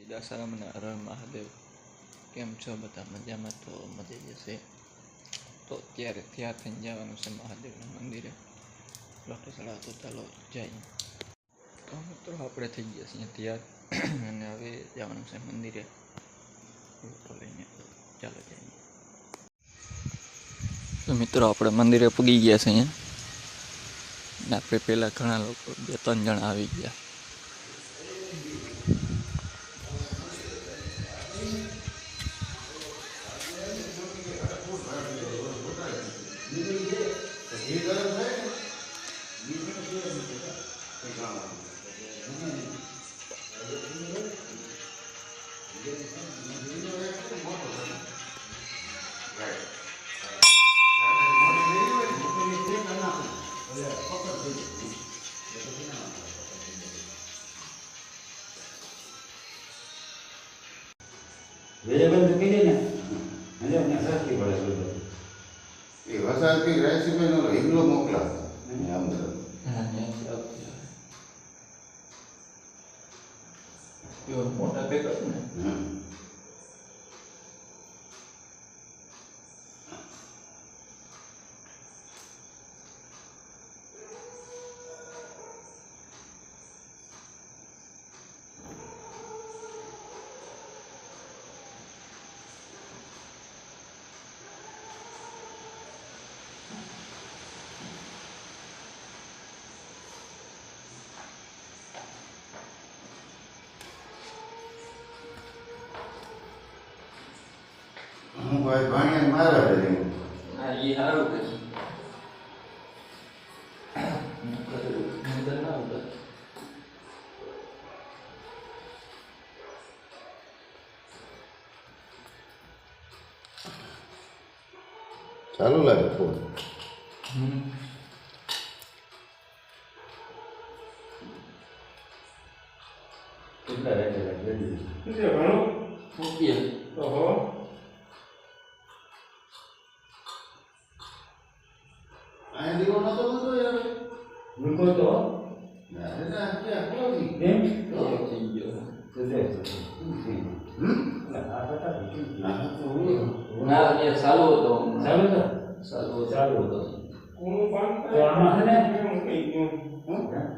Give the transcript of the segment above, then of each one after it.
દશારામ અને હર હર મહાદેવ. કેમ છો બધા? મજામાં? તો મજા જશે. તો અત્યારે તૈયાર થઈને જવાનું છે મહાદેવના મંદિરે લોટો ચડાવતો. ચાલો જઈએ. તો મિત્રો આપણે થઈ ગયા છીએ તૈયાર અને હવે જવાનું છે મંદિરે લોટો લઈને. ચાલો જઈએ. તો મિત્રો આપણે મંદિરે પૂગી ગયા છે અહીંયા. આપણે પહેલાં ઘણા લોકો 2-3 જણા આવી ગયા. વરસાદ કઈ રાયસીમાં હિંગલો મોકલા મોટા પેકર ને હું ભાઈ ભાણિયા મારા છે. હા એ સારું કે ચાલુ લાગે ફોન. કેટલા ઘણું મૂકીએ. ઓહો અહીંયા દીવો નતો થતો યાર. મૂકો તો ક્યાં ખોલી એમ તો થઈ ગયો. ના એ ચાલુ હતો. ચાલુ તો ચાલુ હતો. તો આમાં છે ને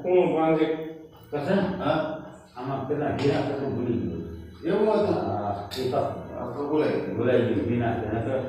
કોણ પાંચે કસન હા આમાં પેલા હીરા કસન ભૂલી ગયો. એવું હતું. હા એ તો આપણે બોલાય ભૂલાઈ ગયું વિના નકર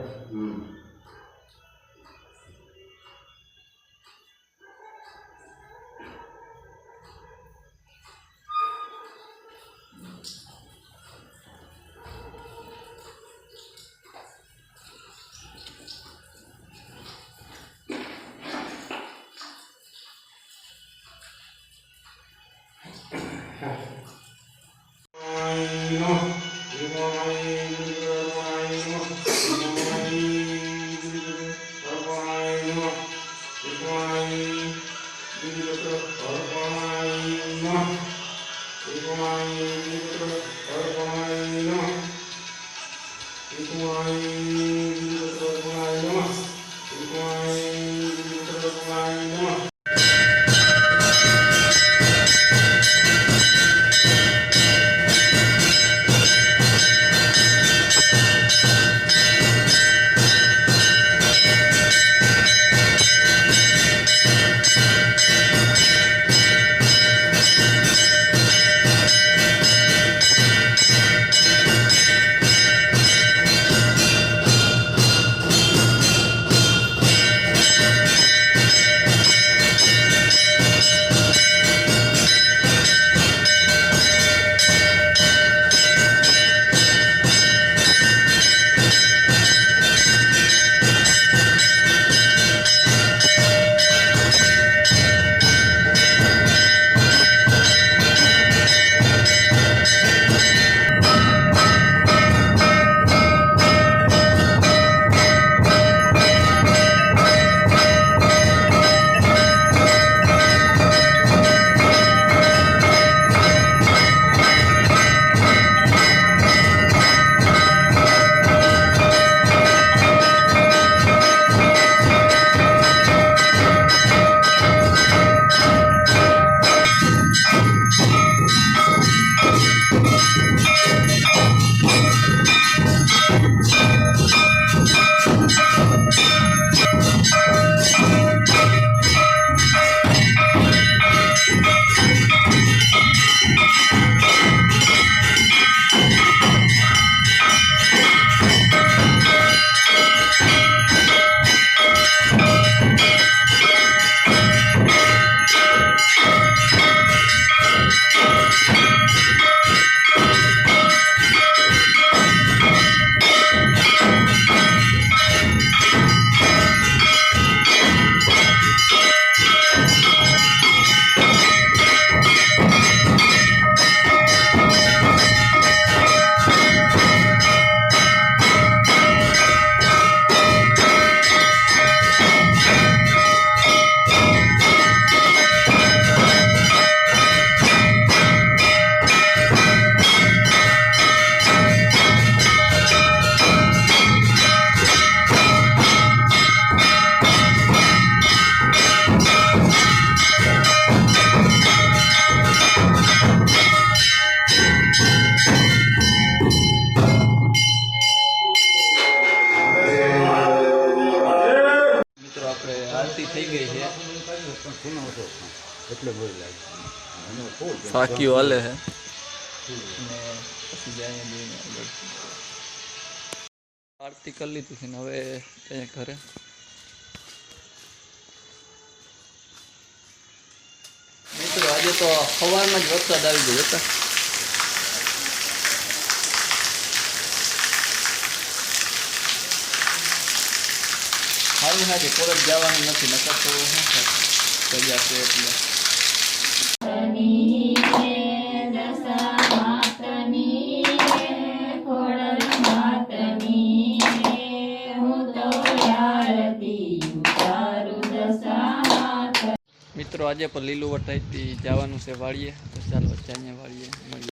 એટલે બોલ લાગે મને ફૂલ ફાકીઓ હાલે છે અને પછી જાય જઈને આગળ આરતી કરી લીધી છે ને હવે ત્યાં ઘરે મિત્રો આજે તો સવારમાં જ વરસાદ આવી ગયો હતા સારું સારી કોલેજ જવાનું નથી નકર તો શું થાય રજા છે એટલે મિત્રો આજે પણ લીલું વટાઈથી જવાનું છે વાળીએ તો ચાલો ચાઈએ વાળીએ મળીએ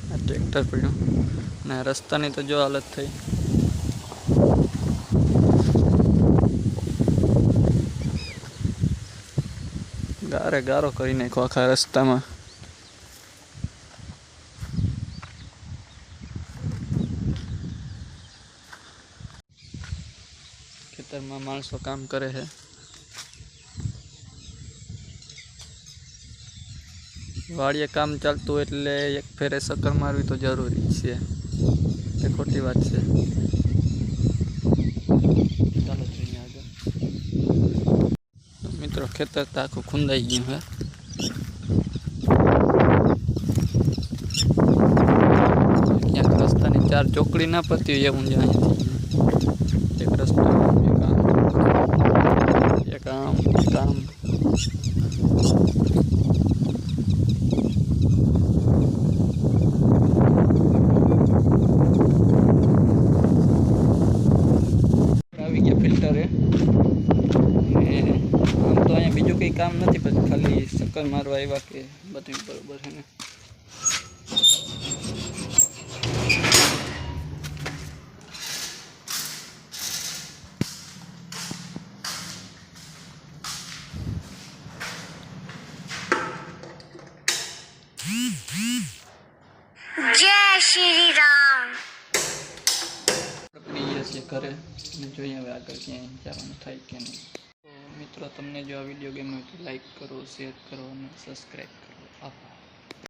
આ ટ્રેક્ટર પડ્યું ને રસ્તાની તો જો હાલત થઈ ગારો કરી નાખ્યો આખા રસ્તામાં ખેતરમાં માણસો કામ કરે છે વાડીએ કામ ચાલતું એટલે એક ફેરે ચક્કર મારવી તો જરૂરી છે એ ખોટી વાત છે ચાલો જોઈએ આગળ મિત્રો ખેતર તો આખું ખૂંદાઈ ગયું હે ક્યાંક રસ્તાની ચાર ચોકડી ના પતી હોય એવું જ અહીંથી એક રસ્તો એક આમ આવી ગયા ફિલ્ટરે અને આમ તો અહીંયા બીજું કંઈ કામ નથી પછી ખાલી ચક્કર મારવા આવ્યા કે બધું બરોબર છે ને जय श्री राम। પકડી ગયા છીએ ઘરે અને જોઈએ હવે આગળ ક્યાંય જવાનું થાય કે નહીં તો મિત્રો તમને જો આ વિડીયો ગમ્યો હોય તો લાઈક કરો શેર કરો અને સબસ્ક્રાઈબ કરો